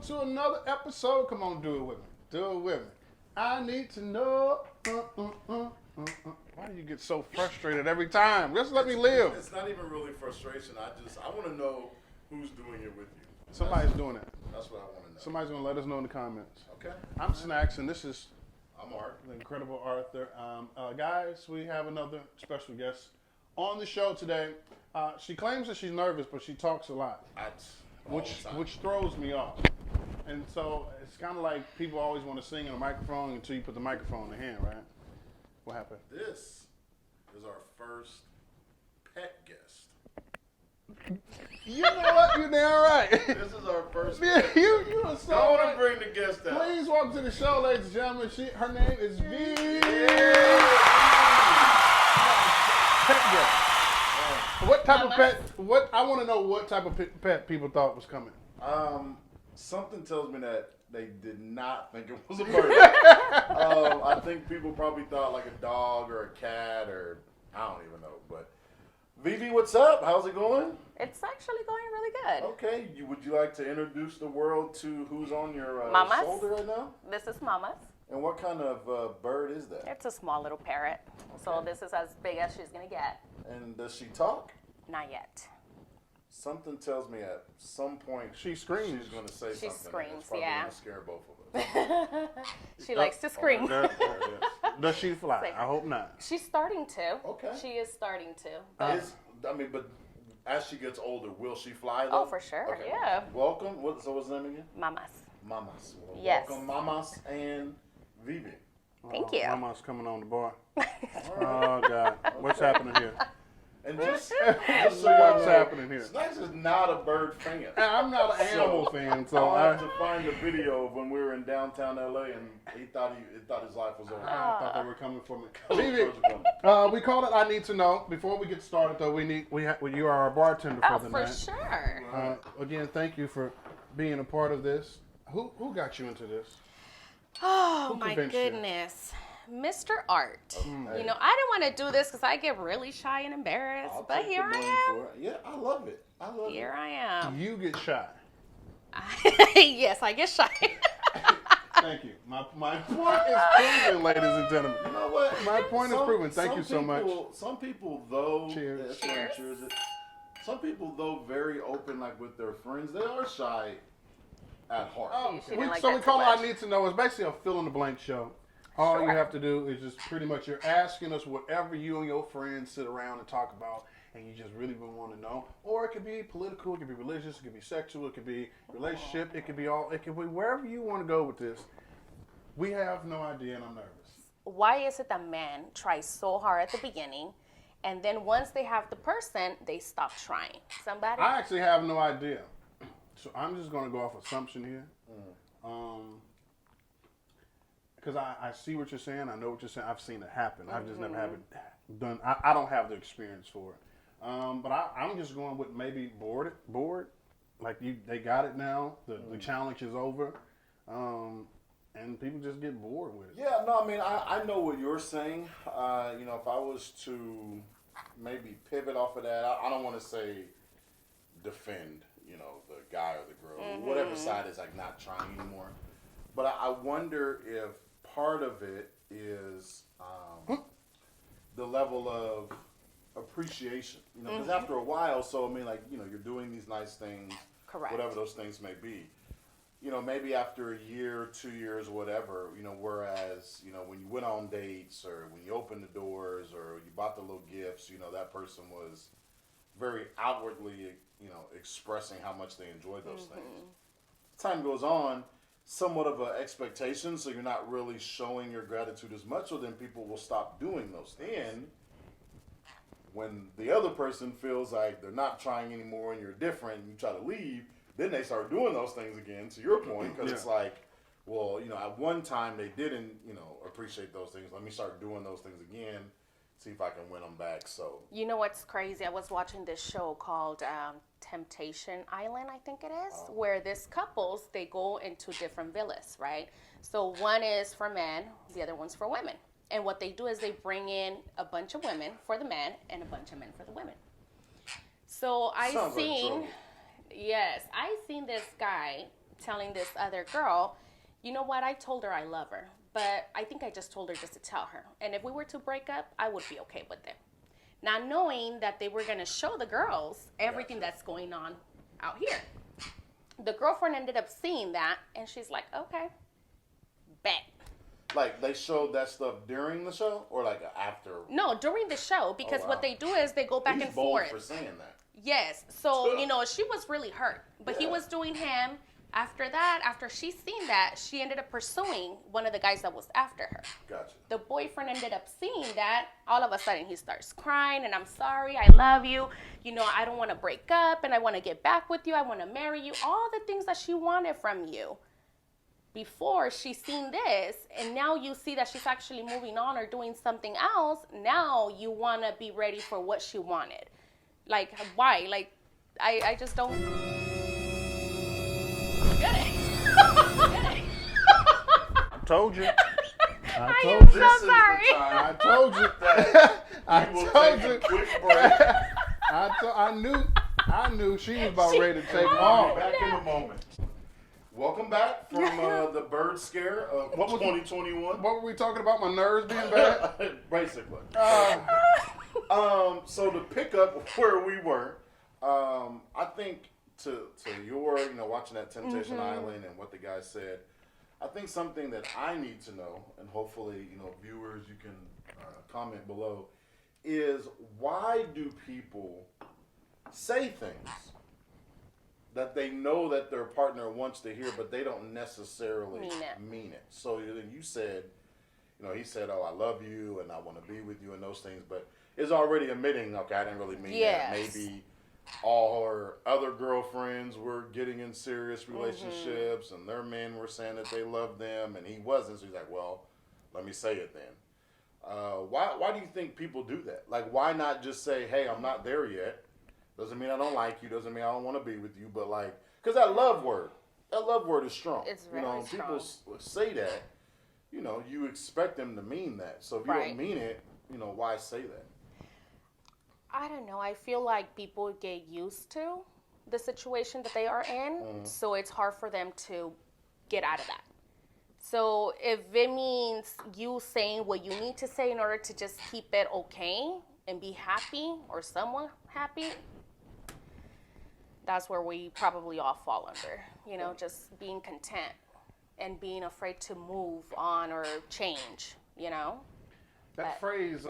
welcome to another episode. Come on, do it with me. Do it with me. I need to know. Why do you get so frustrated every time? Just let me live. It's not even really frustration. I want to know who's doing it with you. Somebody's doing it. That's what I want to know. Somebody's going to let us know in the comments. Okay. I'm Snacks, and this is I'm Art. the incredible Arthur. Guys, we have another special guest on the show today. She claims that she's nervous, but she talks a lot, which throws me off. And so it's kind of like people always want to sing in a microphone until you put the microphone in the hand, right? What happened? This is our first pet guest. You know what? You're damn right. This is our first. Yeah, you are so I want right. to bring the guest out. Please welcome to the show, ladies and gentlemen. Her name is Vivi. Pet guest. What type of pet? I want to know what type of pet people thought was coming. Something tells me that they did not think it was a bird. I think people probably thought like a dog or a cat or I don't even know. But Vivi, what's up? How's it going? It's actually going really good. Okay. Would you like to introduce the world to who's on your Mama's. shoulder right now? This is Mama's. And what kind of bird is that? It's a small little parrot. So this is as big as she's going to get. And does she talk? Not yet. Something tells me at some point She screams. she's going to say She something. screams, It's probably yeah. going to scare both of us. She likes to scream. Does she fly? Like- I hope not. She's starting to. Okay. She is starting to. But But as she gets older, will she fly though? oh, for sure. Okay. Yeah. Welcome. So what's the name again? Mama's. Mamas. Well, Yes. Welcome, Mamas and Vivi. Thank you. Mama's coming on the bar. Oh, God. What's happening here? And just so What's y'all know, happening here? Snacks is not a bird fan. I'm not an animal fan, so I'll have to find a video of when we were in downtown LA and he thought his life was over. I thought they were coming for me. Birds Vivi, are coming. we call it I Need to Know. Before we get started, though, you are our bartender for Oh, the for night. sure. Again, thank you for being a part of this. Who got you into this? Oh, Who my convinced you? goodness. Mr. Art. Hey. You know, I didn't want to do this because I get really shy and embarrassed. I'll But take here the blame I for it. Yeah, I love it. Here I am. You get shy. Yes, I get shy. Thank you. My point is proven, ladies and gentlemen. You know what? My point is proven. Thank you so much. Some people, though, Cheers. Yeah, cheers. Some people, though, very open, like with their friends, they are shy at heart. She didn't like So that we call too it I much. Need to Know. It's basically a fill in the blank show. All you Sure. have to do is just pretty much you're asking us whatever you and your friends sit around and talk about, and you just really want to know. Or it could be political, it could be religious, it could be sexual, it could be relationship, it could be wherever you want to go with this. We have no idea, and I'm nervous. Why is it that men try so hard at the beginning, and then once they have the person, they stop trying? Somebody? I actually have no idea. So I'm just going to go off assumption here. Because I see what you're saying. I know what you're saying. I've seen it happen. I've just never have it done. I don't have the experience for it. But I'm just going with maybe bored. Like they got it now. The challenge is over. And people just get bored with it. Yeah, no, I mean, I know what you're saying. If I was to maybe pivot off of that, I don't want to say defend, the guy or the girl, whatever side is like not trying anymore. But I wonder if part of it is the level of appreciation, because after a while, you're doing these nice things, Correct. whatever those things may be. Maybe after a year, 2 years, whatever, whereas, when you went on dates or when you opened the doors or you bought the little gifts, that person was very outwardly, expressing how much they enjoyed those things. Time goes on, somewhat of an expectation, so you're not really showing your gratitude as much, so then people will stop doing those things. And when the other person feels like they're not trying anymore and you're different and you try to leave, then they start doing those things again, to your point, because it's like, well, at one time they didn't, appreciate those things. Let me start doing those things again, see if I can win them back. So You know what's crazy? I was watching this show called Temptation Island, I think it is, where these couples, they go into different villas, right? So one is for men, the other one's for women. And what they do is they bring in a bunch of women for the men and a bunch of men for the women. So Sounds like trouble. Yes, I seen this guy telling this other girl, you know what, I told her I love her, but I think I just told her just to tell her. And if we were to break up, I would be okay with it. Not knowing that they were going to show the girls everything that's going on out here. The girlfriend ended up seeing that, and she's like, okay, bet. Like, they showed that stuff during the show, or like after? No, during the show, because what they do is they go back He's and bold forth. for saying that. Yes. So, you know, she was really hurt. But he was doing him. After that, after she seen that, she ended up pursuing one of the guys that was after her. Gotcha. The boyfriend ended up seeing that. All of a sudden, he starts crying, and I'm sorry, I love you. You know, I don't want to break up, and I want to get back with you. I want to marry you. All the things that she wanted from you. Before she seen this, and now you see that she's actually moving on or doing something else, now you want to be ready for what she wanted. Like, why? Like, I just don't get it. I told you. I am so sorry. I told you. I told you. Quick break. I knew she was about ready to take off. Back in a moment. Welcome back from the bird scare of 2021. What were we talking about? My nerves being bad? Basically. So to pick up where we were, I think to your, watching that Temptation Island and what the guy said, I think something that I need to know, and hopefully, viewers, you can comment below, is why do people say things that they know that their partner wants to hear, but they don't necessarily mean it. So then you said, he said, oh, I love you and I want to be with you and those things, but is already admitting, okay, I didn't really mean that. Maybe all her other girlfriends were getting in serious relationships and their men were saying that they loved them and he wasn't. So he's like, well, let me say it then. Why do you think people do that? Like, why not just say, hey, I'm not there yet? Doesn't mean I don't like you. Doesn't mean I don't want to be with you. But because that love word is strong. It's really strong. People say that, you expect them to mean that. So if you don't mean it, why say that? I don't know. I feel like people get used to the situation that they are in. So it's hard for them to get out of that. So if it means you saying what you need to say in order to just keep it okay and be happy or someone happy, that's where we probably all fall under, just being content and being afraid to move on or change, That phrase,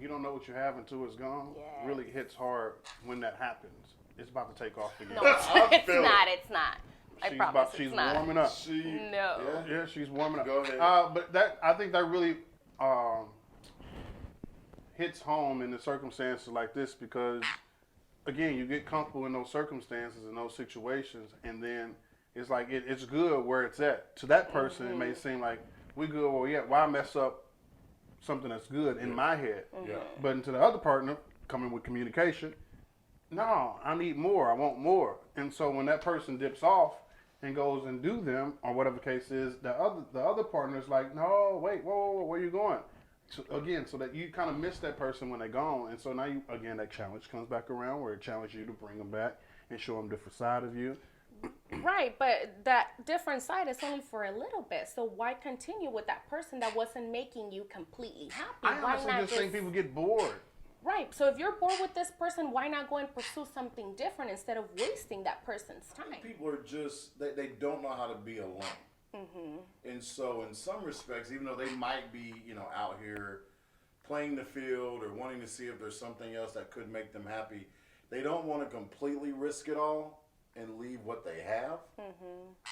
you don't know what you have until it's gone, really hits hard when that happens. It's about to take off again. No, it's not. I promise she's it's not. warming up. Yeah, she's warming up. Go ahead. But I think that really hits home in the circumstances like this because, again, you get comfortable in those circumstances and those situations, and then it's like it's good where it's at. To that person, it may seem like we good where we at. Why mess up something that's good in my head? But to the other partner, coming with communication, no, I need more. I want more. And so when that person dips off and goes and do them, or whatever the case is, the other partner is like, no, wait, whoa, where are you going? So, again, so that you kind of miss that person when they're gone. And so now, that challenge comes back around where it challenges you to bring them back and show them a different side of you. Right, but that different side is only for a little bit. So why continue with that person that wasn't making you completely happy? I honestly just think people get bored. Right, so if you're bored with this person, why not go and pursue something different instead of wasting that person's time? People are just, they don't know how to be alone. And so in some respects, even though they might be, out here playing the field or wanting to see if there's something else that could make them happy, they don't want to completely risk it all and leave what they have.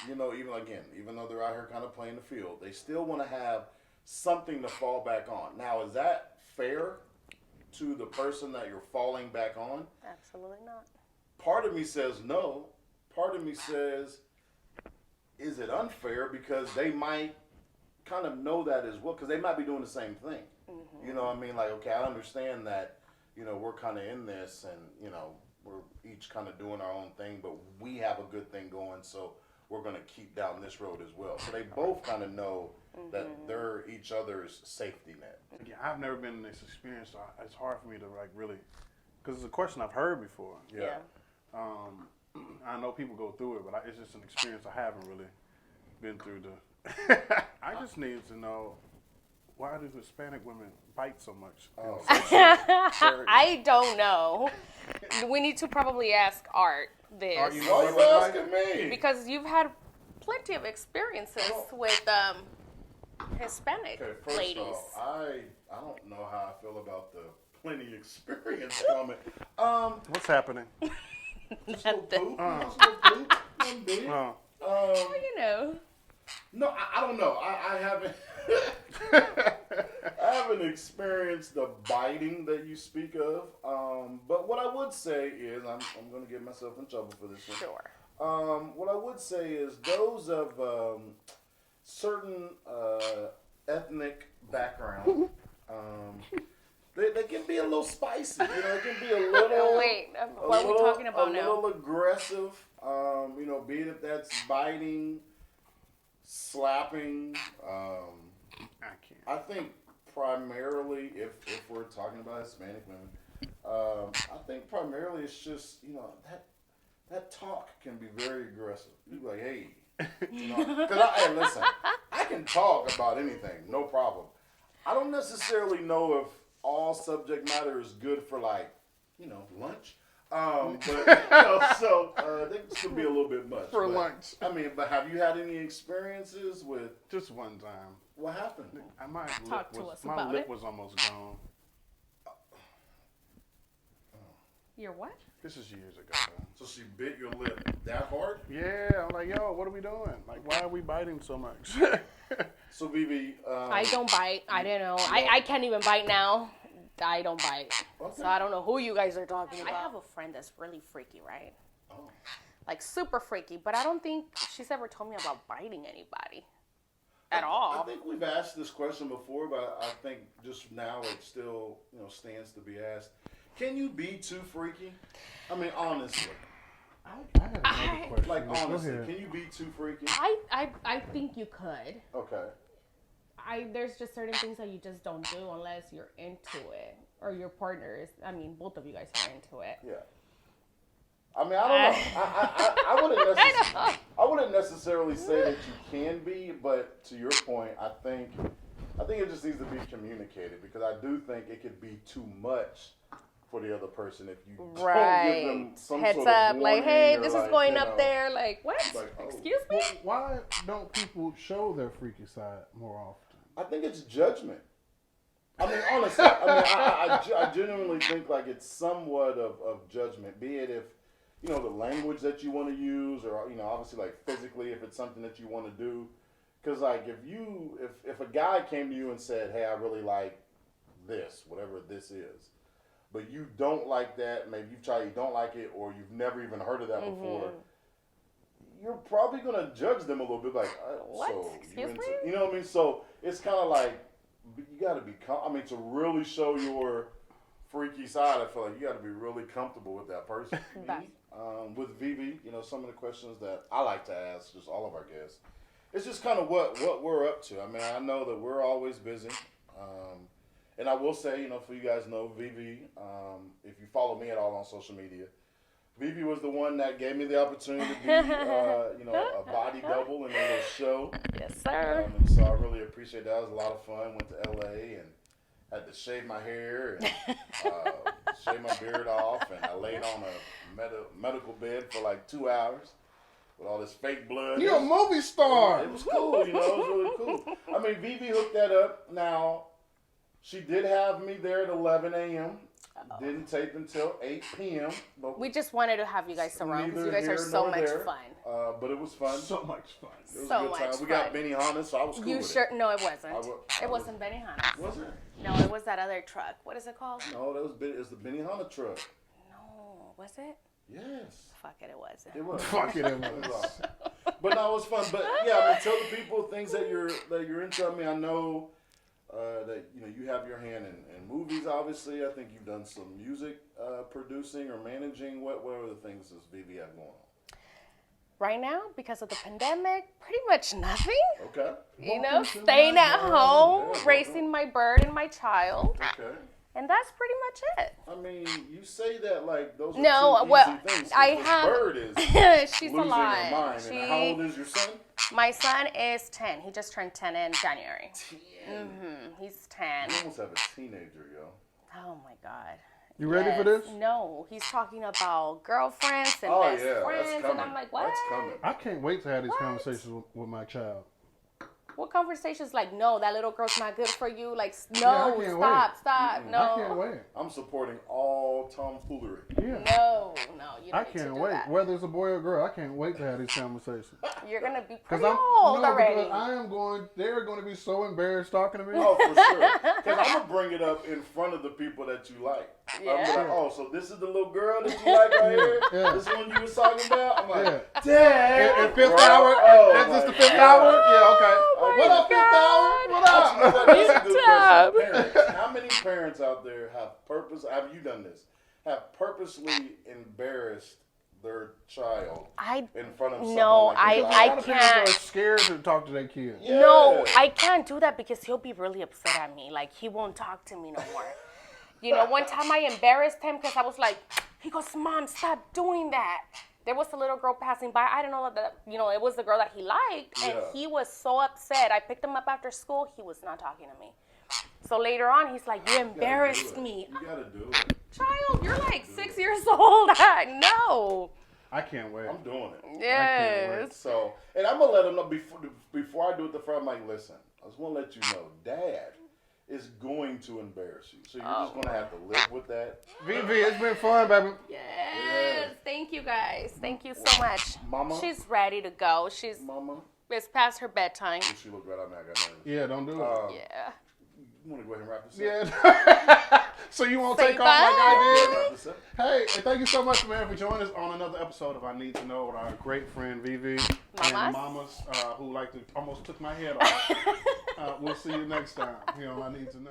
Even though they're out here kind of playing the field, they still want to have something to fall back on. Now, is that fair to the person that you're falling back on? Absolutely not. Part of me says no. Part of me says, is it unfair? Because they might kind of know that as well, because they might be doing the same thing. You know what I mean? Like, okay, I understand that, we're kind of in this and, we're each kind of doing our own thing, but we have a good thing going, so we're going to keep down this road as well. So they both kind of know that they're each other's safety net. Again, I've never been in this experience, so it's hard for me to really, because it's a question I've heard before. Yeah. I know people go through it, but it's just an experience I haven't really been through. I just need to know, why do Hispanic women bite so much? I don't know. We need to probably ask Art this. Art, you know Why are you asking me? Because you've had plenty of experiences with Hispanic First ladies. off, I don't know how I feel about the plenty experience comment. What's happening? Just a little poop. Just a little poop. Nothing big. Well, you know. No, I don't know. I haven't. I haven't experienced the biting that you speak of. But what I would say is, I'm going to get myself in trouble for this one. Sure. What I would say is those of certain ethnic background, they can be a little spicy. You know, it can be a little. Wait, what are we talking about now? A little aggressive. You know, be it if that's biting, slapping. I can't. I think primarily, if we're talking about Hispanic women, I think primarily it's just, you know, that talk can be very aggressive. You be like, hey, you know, because hey, listen, I can talk about anything, no problem. I don't necessarily know if all subject matter is good for, like, you know, lunch. But you know, so this could be a little bit much For but, lunch. I mean, but have you had any experiences with? Just one time. What happened? My lip was almost gone. Your what? This is years ago. Though. So she bit your lip that hard? Yeah, I'm like, yo, what are we doing? Like, why are we biting so much? So Vivi, I don't bite. I don't know. I can't even bite now. I don't bite. Okay. So I don't know who you guys are talking about. I have a friend that's really freaky, right? Oh. Like super freaky, but I don't think she's ever told me about biting anybody at all. I think we've asked this question before, but I think just now it still, you know, stands to be asked. Can you be too freaky? I mean, honestly. I have another question. Like, Go honestly, ahead. can you be too freaky? I think you could. Okay. There's just certain things that you just don't do unless you're into it or your partner is. I mean, both of you guys are into it. Yeah. I mean, I don't know. I wouldn't necessarily say that you can be, but to your point, I think it just needs to be communicated because I do think it could be too much for the other person if you don't give them some heads sort of up, like, warning hey, or this like, is going you up know, there. Like, what? like, oh. Excuse me? Why don't people show their freaky side more often? I think it's judgment. I mean, honestly, I genuinely think like it's somewhat of judgment, be it if, you know, the language that you want to use or, you know, obviously like physically if it's something that you want to do. Because like if a guy came to you and said, hey, I really like this, whatever this is, but you don't like that, maybe you've tried, you don't like it, or you've never even heard of that before, you're probably going to judge them a little bit like, what? so Excuse me? you know what I mean? So it's kind of like, you got to be, I mean, to really show your freaky side, I feel like you got to be really comfortable with that person. With Vivi, you know, some of the questions that I like to ask just all of our guests, it's just kind of what we're up to. I mean, I know that we're always busy. And I will say, you know, for you guys know, Vivi, if you follow me at all on social media, Vivi was the one that gave me the opportunity to be, you know, a body double in a little show. Yes, sir. And so I really appreciate that. It was a lot of fun. Went to LA and had to shave my hair and shave my beard off. And I laid on a medical bed for like 2 hours with all this fake blood. You're a movie star. It was cool, you know. It was really cool. I mean, Vivi hooked that up. Now, she did have me there at 11 a.m. Didn't tape until 8 p.m. But We just wanted to have you guys around because you guys are so much fun. But it was fun. So much fun. It was so a good much time. fun. We got Benihana, so I was cool You with sure? it. No, it wasn't. I It wasn't Benihana. Was it? No, it was that other truck. What is it called? No, it was the Benihana truck. No, was it? Yes. Fuck it, it wasn't. It was. Fuck it, it It was. was. But no, it was fun. But yeah, I mean, tell the people things that you're into. I mean, I know that you know you have your hand in movies. Obviously, I think you've done some music producing or managing. What other things does Vivi have going on? Right now, because of the pandemic, pretty much nothing. Okay. You know, staying at home, raising my bird and my child. Okay. And that's pretty much it. I mean, you say that like those are No, two well, easy things. I This have. bird is She's losing a lot. her mind. And how old is your son? My son is 10. He just turned 10 in January. 10. He's 10. You almost have a teenager, yo. Oh my God. You ready for this? No, he's talking about girlfriends and Oh, best yeah, that's friends, coming. and I'm like, what? That's coming. I can't wait to have these conversations with my child. What conversations like, no, that little girl's not good for you? Like, I no, can't stop, no. I can't wait. I'm supporting all tomfoolery. Yeah. No, you don't I need to can't do wait. that. Whether it's a boy or girl, I can't wait to have these conversations. You're going to be Because pretty old already. because they're going to be so embarrassed talking to me. Oh, for sure. Because I'm going to bring it up in front of the people that you like. Yeah. I'm like, oh, so this is the little girl that you like right here? Yeah. This one you was talking about? I'm like, Yeah. Dad. And fifth Bro, hour? oh Is this my the fifth God. hour? Yeah, okay. Oh What my up, fifth hour? God. What up? You know what? That's a good Stop. question. Parents, how many parents out there have you done this? Have purposely embarrassed their child in front of someone like I A lot of parents can't. are scared to talk to their kids. Yeah. No, I can't do that because he'll be really upset at me. Like, he won't talk to me no more. You know, one time I embarrassed him because I was like, he goes, Mom, stop doing that. There was a little girl passing by. I didn't know that, it was the girl that he liked. And he was so upset. I picked him up after school. He was not talking to me. So later on, he's like, you embarrassed me. You got to do it. Child, you're like 6 years old. No. I can't wait. I'm doing it. Yes. So, and I'm going to let them know before I do it the first, I'm like, listen, I just want to let you know, Dad is going to embarrass you. So you're just going to have to live with that. Vivi, it's been fun, baby. Yes. Thank you, guys. Thank you so much. Mama? She's ready to go. Mama? It's past her bedtime. She looked right at me. I got nervous. Yeah, don't do it. Yeah. You want to go ahead and wrap this up? Yeah. So you won't Say take off like I bye. Wrap this up? did? Hey, and thank you so much, man, for joining us on another episode of I Need to Know with our great friend Vivi and Mamas, who almost took my head off. We'll see you next time here on I Need to Know.